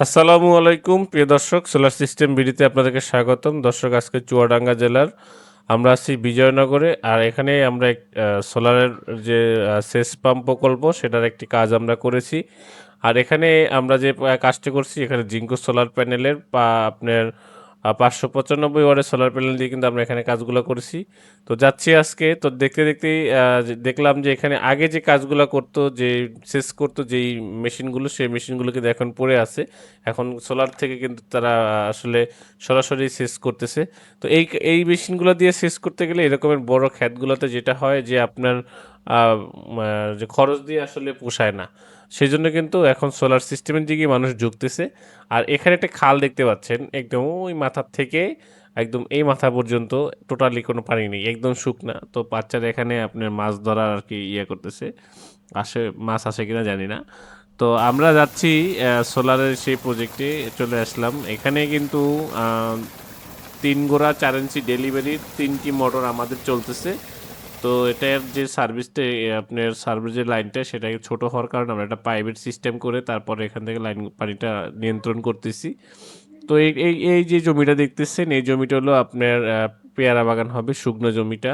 আসসালামু আলাইকুম প্রিয় দর্শক, সোলার সিস্টেম বিডিতে আপনাদেরকে স্বাগতম। দর্শক, আজকে চুয়াডাঙ্গা জেলার আমরা আছি বিজয়নগরে। আর এখানে আমরা সোলারের যে সেচ পাম্প প্রকল্প সেটার একটি কাজ আমরা করেছি। আর এখানে আমরা যে কাজটি করছি, এখানে জিঙ্কো সোলার প্যানেলের আপনার 595 ওয়াটের সোলার প্যানেল দিয়ে কিন্তু আমরা এখানে কাজগুলো করেছি। তো যাচ্ছি আজকে, তো দেখতে দেখতেই দেখলাম যে এখানে আগে যে কাজগুলো করতো, যে সেচ করতো যেই মেশিনগুলো, সেই মেশিনগুলো কিন্তু এখন পড়ে আছে। এখন সোলার থেকে কিন্তু তারা আসলে সরাসরি সেচ করতেছে। তো এই মেশিনগুলো দিয়ে সেচ করতে গেলে এরকমের বড় ক্ষেতগুলোতে যেটা হয় যে আপনার যে খরচ দিয়ে আসলে পোষায় না। সেজন্য কিন্তু এখন সোলার সিস্টেমের দিকে মানুষ ঝুঁকতেছে। আর এখানে একটা খাল দেখতে পাচ্ছেন, একদম ওই মাথার থেকে একদম এই মাথা পর্যন্ত টোটালি কোনো পানি নেই, একদম শুকনা। তো বাচ্চারা এখানে আপনার মাছ ধরার আর কি করতেছে। মাছ আসে কিনা জানি না। তো আমরা যাচ্ছি সোলারের সেই প্রজেক্টে চলে আসলাম। এখানে কিন্তু ৩ গোড়া ৪ ইঞ্চি ডেলিভারির ৩টি মোটর আমাদের চলতেছে। তো এটার যে সার্ভিসটা, আপনার সার্ভিসের লাইনটা সেটা ছোট হওয়ার কারণে আমরা একটা পাইপের সিস্টেম করে তারপরে এখান থেকে লাইন পানিটা নিয়ন্ত্রণ করতেছি। তো এই যে জমিটা দেখতেছেন, এই জমিটা হলো আপনার পেয়ারা বাগান হবে, শুকনো জমিটা।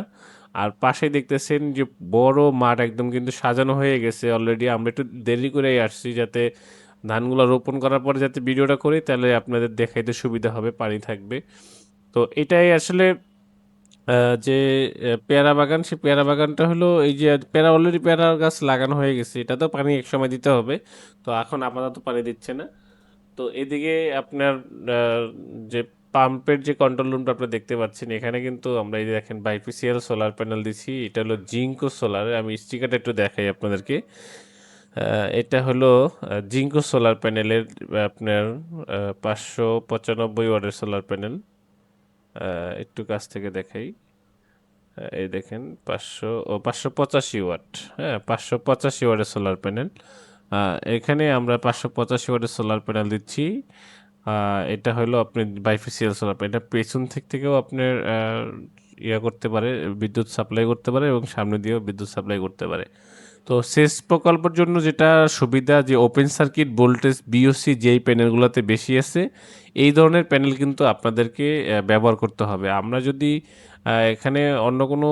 আর পাশে দেখতেছেন যে বড় মাঠ একদম কিন্তু সাজানো হয়ে গেছে অলরেডি। আমরা একটু দেরি করে আসছি যাতে ধানগুলো রোপণ করার পরে যাতে ভিডিওটা করি, তাহলে আপনাদের দেখাইতে সুবিধা হবে, পানি থাকবে। তো এটাই আসলে যে পেয়ারা বাগান, সেই পেয়ারা বাগানটা হলো এই যে অলরেডি পেয়ারা গাছ লাগানো হয়ে গেছে। এটাতেও পানি একসময় দিতে হবে। তো এখন আপাতত পানি দিচ্ছে না। তো এদিকে আপনার আহ, যে পাম্পের যে কন্ট্রোল রুমটা আপনারা দেখতে পাচ্ছেন, এখানে কিন্তু আমরা এই যে দেখেন বাইফিসিয়াল সোলার প্যানেল দিচ্ছি। এটা হলো জিঙ্কো সোলার। আমি স্টিকারটা একটু দেখাই আপনাদেরকে। এটা হলো জিঙ্কো সোলার প্যানেলের আপনার 595 ওয়াটের সোলার প্যানেল। একটু কাছ থেকে দেখাই। এই দেখেন 585 ওয়াট। হ্যাঁ, 585 ওয়াটের সোলার প্যানেল। এখানে আমরা 585 ওয়াটের সোলার প্যানেল দিচ্ছি। এটা হলো আপনার বাইফেসিয়াল সোলার প্যানেল। এটা পেছন থেকেও আপনার করতে পারে, বিদ্যুৎ সাপ্লাই করতে পারে এবং সামনে দিয়েও বিদ্যুৎ সাপ্লাই করতে পারে। তো সেচ প্রকল্পের জন্য যেটা সুবিধা, যে ওপেন সার্কিট ভোল্টেজ বিওসি যেই প্যানেলগুলোতে বেশি আছে, এই ধরনের প্যানেল কিন্তু আপনাদেরকে ব্যবহার করতে হবে। আমরা যদি এখানে অন্য কোনো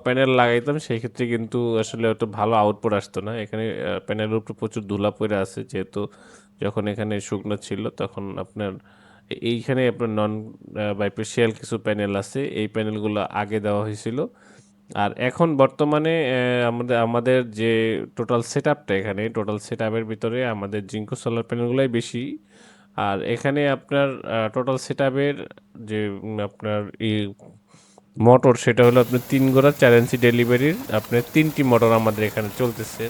প্যানেল লাগাইতাম, সেই ক্ষেত্রে কিন্তু আসলে অত ভালো আউটপুট আসতো না। এখানে প্যানেলের উপর প্রচুর ধুলা পড়ে আছে, যেহেতু যখন এখানে শুকনো ছিল তখন আপনার এইখানে আপনার নন বাইফেসিয়াল কিছু প্যানেল আছে, এই প্যানেলগুলো আগে দেওয়া হয়েছিল। আর এখন বর্তমানে আমাদের যে টোটাল সেটআপটা, এখানে টোটাল সেটআপের ভিতরে আমাদের জিঙ্কো সোলার প্যানেলগুলোই বেশি। আর এখানে আপনার টোটাল সেটআপের যে আপনার মোটর, সেটা হলো আপনার ৩ গোড়া ৪ ইঞ্চি ডেলিভারির আপনার ৩টি মোটর আমাদের এখানে চলতেছে।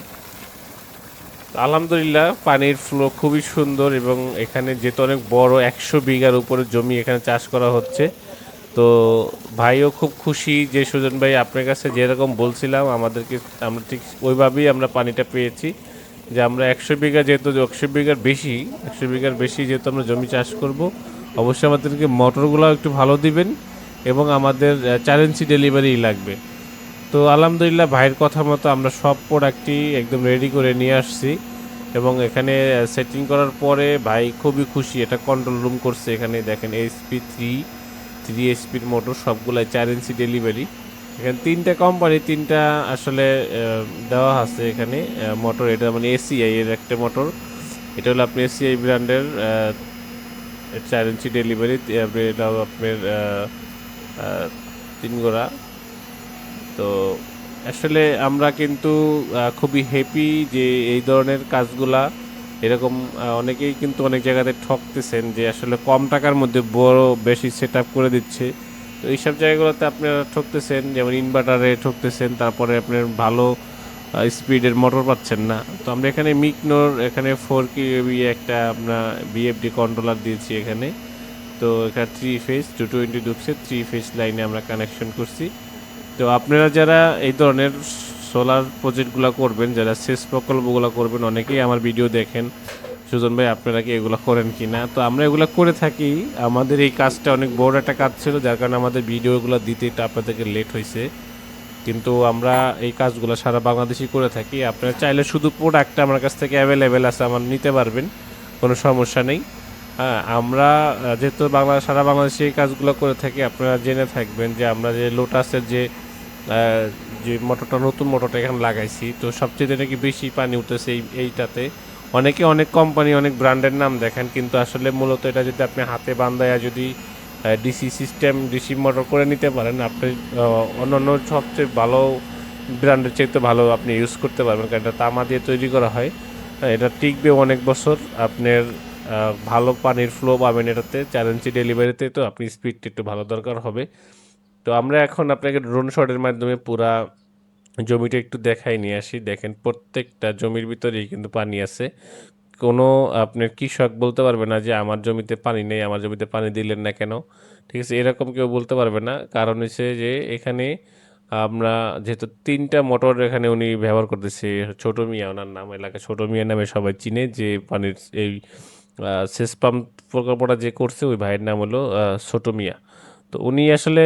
আলহামদুলিল্লাহ, পানির ফ্লো খুবই সুন্দর এবং এখানে যেহেতু অনেক বড় ১০০ বিঘার উপরে জমি এখানে চাষ করা হচ্ছে। তো ভাইও খুব খুশি যে সুজন ভাই আপনার কাছে যেরকম বলছিলাম আমাদেরকে, আমরা ঠিক ওইভাবেই আমরা পানিটা পেয়েছি। যে আমরা ১০০ বিঘা, যেহেতু ১০০ বিঘার বেশি যেহেতু আমরা জমি চাষ করব, অবশ্যই আমাদেরকে মোটরগুলো একটু ভালো দিবেন এবং আমাদের ৪ ইঞ্চি ডেলিভারি লাগবে। তো আলহামদুলিল্লাহ, ভাইয়ের কথা মতো আমরা সব প্রোডাক্টই একদম রেডি করে নিয়ে আসছি এবং এখানে সেটিং করার পরে ভাই খুবই খুশি। এটা কন্ট্রোল রুম করছে, এখানে দেখেন থ্রি এইচপির মোটর, সবগুলাই ৪ ইঞ্চি ডেলিভারি। এখানে ৩টা কোম্পানি, ৩টা আসলে দেওয়া আছে এখানে মোটর। এটা মানে এসিআই এর একটা মোটর। এটা হলো আপনি এসিআই ব্র্যান্ডের ৪ ইঞ্চি ডেলিভারি। এটাও আপনার ৩ গোড়া। তো আসলে আমরা কিন্তু খুবই হ্যাপি যে এই ধরনের কাজগুলা এরকম অনেকেই কিন্তু অনেক জায়গাতে ঠকতেছেন যে আসলে কম টাকার মধ্যে বড় বেশি সেট আপ করে দিচ্ছে। তো এইসব জায়গাগুলোতে আপনারা ঠকতেছেন, যেমন ইনভার্টারে ঠকতেছেন, তারপরে আপনার ভালো স্পিডের মোটর পাচ্ছেন না। তো আমরা এখানে মিকনোর এখানে 4 কেবি একটা আমরা বিএফডি কন্ট্রোলার দিয়েছি এখানে। তো এখানে 3 ফেজ 220 ঢুকছে, 3 ফেজ লাইনে আমরা কানেকশন করছি। তো আপনারা যারা এই ধরনের সোলার প্রজেক্টগুলো করবেন, যারা সেচ প্রকল্পগুলো করবেন, অনেকেই আমার ভিডিও দেখেন, সুজন ভাই আপনারা কি এগুলো করেন কি না? তো আমরা এগুলো করে থাকি। আমাদের এই কাজটা অনেক বড় একটা কাজ ছিল, যার কারণে আমাদের ভিডিওগুলো দিতে একটু আপনাদেরকে লেট হয়েছে। কিন্তু আমরা এই কাজগুলো সারা বাংলাদেশই করে থাকি। আপনারা চাইলে শুধু প্রোডাক্টটা আমার কাছ থেকে অ্যাভেলেবেল আছে, আমার নিতে পারবেন, কোনো সমস্যা নেই। হ্যাঁ, আমরা যেহেতু সারা বাংলাদেশে এই কাজগুলো করে থাকি, আপনারা জেনে থাকবেন যে আমরা যে লোটাসের যে মোটরটা, নতুন মোটরটা এখানে লাগাইছি, তো সবচেয়ে নাকি বেশি পানি উঠতেছে এইটাতে। অনেকে অনেক কোম্পানি, অনেক ব্র্যান্ডের নাম দেখেন, কিন্তু আসলে মূলত এটা যদি আপনি হাতে বান্ধায়া যদি ডিসি মোটর করে নিতে পারেন, আপনি অন্যান্য সবচেয়ে ভালো ব্র্যান্ডের চাইতে ভালো আপনি ইউজ করতে পারবেন, কারণ এটা তামা দিয়ে তৈরি করা হয়। এটা টিকবে অনেক বছর। আপনার ভালো পানির ফ্লো পাবেন এটাতে, 4 ইঞ্চি ডেলিভারিতে, তো আপনি স্পিডটা একটু ভালো দরকার হবে। তো আমরা এখন আপনাকে ড্রোন শটের মাধ্যমে পুরা জমিটা একটু দেখাই নিয়ে আসি। দেখেন প্রত্যেকটা জমির ভিতরেই কিন্তু পানি আছে। কোনো আপনার কৃষক বলতে পারবে না যে আমার জমিতে পানি নেই, আমার জমিতে পানি দিলেন না কেন? ঠিক আছে? এরকম কেউ বলতে পারবে না। কারণ হচ্ছে যে এখানে আমরা যেহেতু ৩টা মোটর এখানে উনি ব্যবহার করতেছে। ছোট মিয়া ওনার নাম, এলাকায় ছোট মিয়া নামে সবাই চিনে, যে পানির এই সেচ পাম্প প্রকল্পটা যে করছে ওই ভাইয়ের নাম হলো ছোট মিয়া। তো উনি আসলে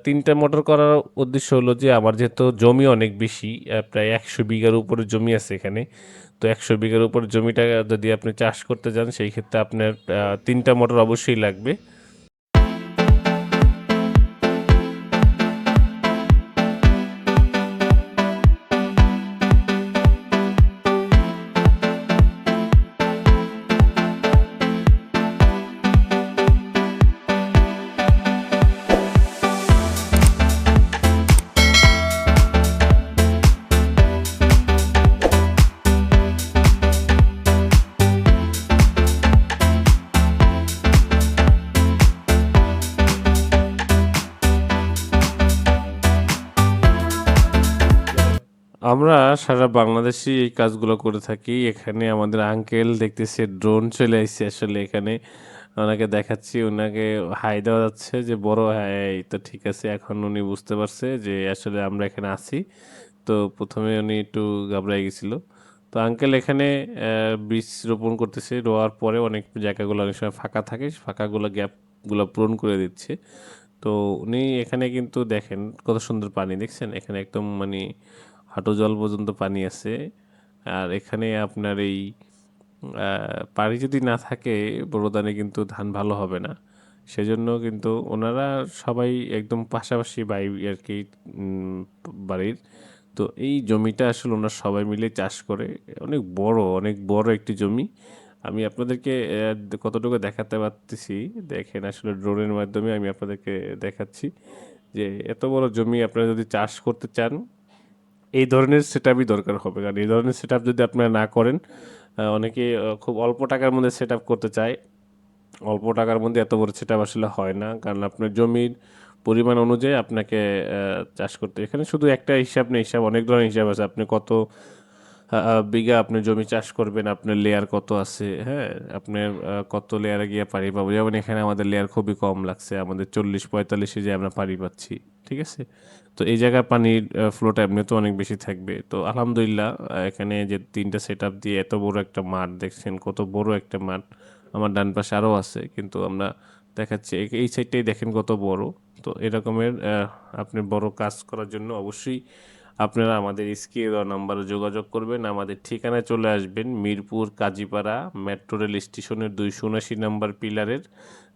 ৩টা মোটর করার উদ্দেশ্য হলো যে আমার যেহেতু জমি অনেক বেশি, প্রায় ১০০ বিঘার উপরে জমি আছে এখানে। তো ১০০ বিঘার উপর জমিটা যদি আপনি চাষ করতে যান, সেই ক্ষেত্রে আপনার ৩টা মোটর অবশ্যই লাগবে। আমরা সারা বাংলাদেশে এই কাজগুলো করে থাকি। এখানে আমাদের আঙ্কেল দেখতেছি ড্রোন চলে আইছে আসলে এখানে। ওনাকে দেখাচ্ছি, ওনাকে হাই দেওয়া যাচ্ছে যে বড় হাই। এই তো ঠিক আছে, এখন উনি বুঝতে পারছে যে আসলে আমরা এখানে আছি। তো প্রথমে উনি একটু ঘাবড়ায় গেছিল। তো আঙ্কেল এখানে বীজ রোপণ করতেছে। রোয়ার পরে অনেক জায়গাগুলো অনেক সময় ফাঁকা থাকে, ফাঁকাগুলো গ্যাপগুলো পূরণ করে দিচ্ছে। তো উনি এখানে কিন্তু দেখেন কত সুন্দর পানি, দেখছেন এখানে একদম মানে হাঁটু জল পর্যন্ত পানি আছে। আর এখানে আপনার এই পানি যদি না থাকে বোরো ধানে কিন্তু ধান ভালো হবে না। সেজন্য কিন্তু ওনারা সবাই একদম পাশাপাশি আর কি, বাড়ির। তো এই জমিটা আসলে ওনারা সবাই মিলে চাষ করে। অনেক বড় একটি জমি। আমি আপনাদেরকে কতটুকু দেখাতে পারতেছি দেখেন, আসলে ড্রোনের মাধ্যমে আমি আপনাদেরকে দেখাচ্ছি যে এত বড় জমি আপনারা যদি চাষ করতে চান, এই ধরনের সেটআপই দরকার হবে। কারণ এই ধরনের সেটআপ যদি আপনারা না করেন, অনেকে খুব অল্প টাকার মধ্যে সেটআপ করতে চায়। অল্প টাকার মধ্যে এত বড় সেটআপ আসলে হয় না, কারণ আপনার জমির পরিমাণ অনুযায়ী আপনাকে চাষ করতে, এখানে শুধু একটা হিসাব নেই, হিসাব অনেক ধরনের হিসাব আছে। আপনি কত বিঘা আপনি জমি চাষ করবেন, আপনার লেয়ার কত আছে, হ্যাঁ, আপনার কত লেয়ারে গিয়ে পানি পাবো। যেমন এখানে আমাদের লেয়ার খুবই কম লাগছে, আমাদের 40-45 যে আমরা পানি পাচ্ছি, ঠিক আছে। তো এই জায়গায় পানির ফ্লোটা এমনিতেও অনেক বেশি থাকবে। তো আলহামদুলিল্লাহ, এখানে যে 3টা সেটআপ দিয়ে এত বড় একটা মাঠ দেখছেন, কত বড় একটা মাঠ। আমার ডান পাশে আরও আছে, কিন্তু আমরা দেখাচ্ছি এই সাইডটাই দেখেন কত বড়। তো এরকমের আপনি বড় কাজ করার জন্য অবশ্যই আপনারা আমাদের স্ক্রিনে দেওয়া নাম্বারে যোগাযোগ করবেন। আমাদের ঠিকানায় চলে আসবেন মিরপুর কাজীপাড়া মেট্রো রেল স্টেশনের 279 নাম্বার পিলারের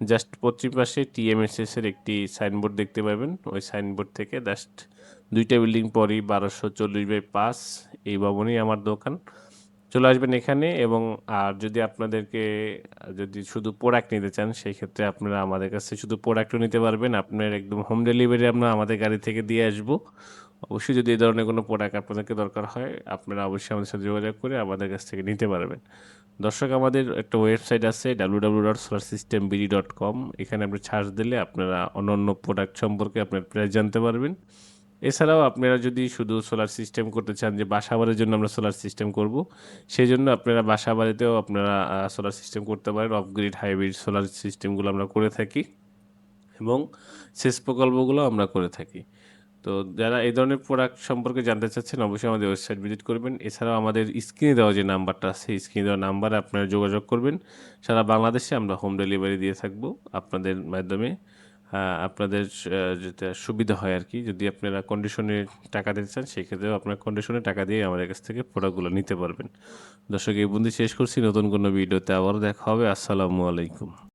জাস্ট পশ্চিম পাশে TMSS এর একটি সাইনবোর্ড দেখতে পাবেন। ওই সাইনবোর্ড থেকে জাস্ট 2টা বিল্ডিং পরই 1240/5 এই ভবনেই আমার দোকান। চলে আসবেন এখানে। এবং আর যদি আপনাদেরকে যদি শুধু প্রোডাক্ট নিতে চান, সেই ক্ষেত্রে আপনারা আমাদের কাছে শুধু প্রোডাক্টও নিতে পারবেন। আপনার একদম হোম ডেলিভারি আমরা আমাদের গাড়ি থেকে দিয়ে আসবো। অবশ্যই যদি এই ধরনের কোনো প্রোডাক্ট আপনাদেরকে দরকার হয়, আপনারা অবশ্যই আমাদের সাথে যোগাযোগ করে আমাদের কাছ থেকে নিতে পারবেন। দর্শক, আমাদের একটা ওয়েবসাইট আছে www.solarsystembd.com। এখানে আপনি সার্চ দিলে আপনারা অন্যান্য প্রোডাক্ট সম্পর্কে আপনার প্রাইস জানতে পারবেন। এছাড়াও আপনারা যদি শুধু সোলার সিস্টেম করতে চান, যে বাসাবাড়ির জন্য আমরা সোলার সিস্টেম করব, সেই জন্য আপনারা বাসাবাড়িতেও আপনারা সোলার সিস্টেম করতে পারেন। অফ গ্রিড হাইব্রিড সোলার সিস্টেমগুলো আমরা করে থাকি, এবং সেচ প্রকল্পগুলো আমরা করে থাকি। তো যারা এই ধরনের প্রোডাক্ট সম্পর্কে জানতে চাচ্ছেন, অবশ্যই আমাদের ওয়েবসাইট ভিজিট করবেন। এছাড়াও আমাদের স্ক্রিনে দেওয়া যে নাম্বারটা আছে, স্ক্রিনে দেওয়া নাম্বারে আপনারা যোগাযোগ করবেন। সারা বাংলাদেশে আমরা হোম ডেলিভারি দিয়ে থাকবো আপনাদের মাধ্যমে। আপনাদের যেটা সুবিধা হয় আর কি। যদি আপনারা কন্ডিশনে টাকা দিতে চান সেক্ষেত্রেও আপনার কন্ডিশনে টাকা দিয়ে আমাদের কাছ থেকে প্রোডাক্টগুলো নিতে পারবেন। দর্শক এই পর্যন্ত শেষ করছি, নতুন কোনো ভিডিওতে আবারও দেখা হবে। আসসালামু আলাইকুম।